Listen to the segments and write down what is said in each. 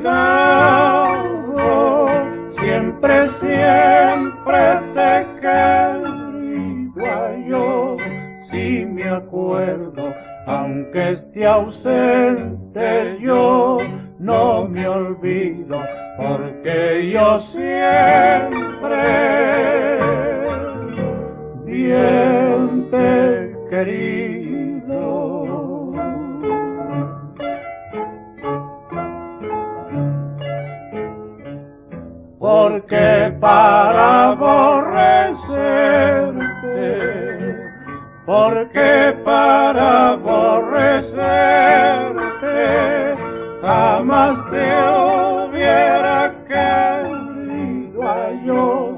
olvidado, siempre, siempre te he querido. Ay, yo sí me acuerdo, aunque esté ausente, yo no me olvido, porque yo siempre bien te he querido. Porque para aborrecerte, porque para aborrecerte jamás te hubiera querido. Ay, yo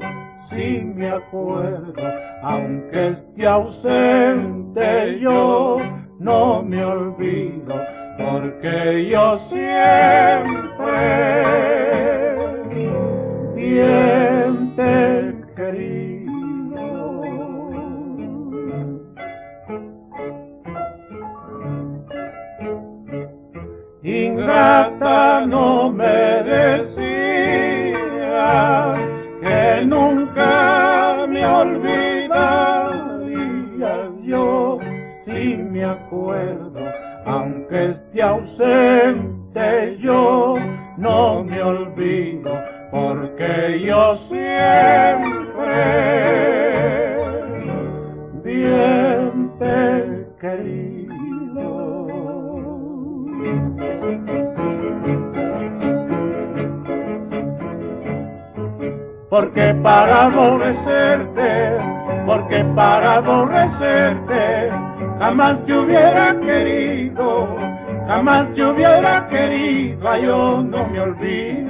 sí me acuerdo, aunque esté ausente, yo no me olvido, porque yo siempre bien te he querido. Ingrata, no me decías que nunca me olvidarías. Yo sí me acuerdo, aunque esté ausente, yo no me olvido, porque yo siempre bien te he querido. Porque para aborrecerte, porque para aborrecerte jamás te hubiera querido, jamás te hubiera querido. Ay, yo no me olvido,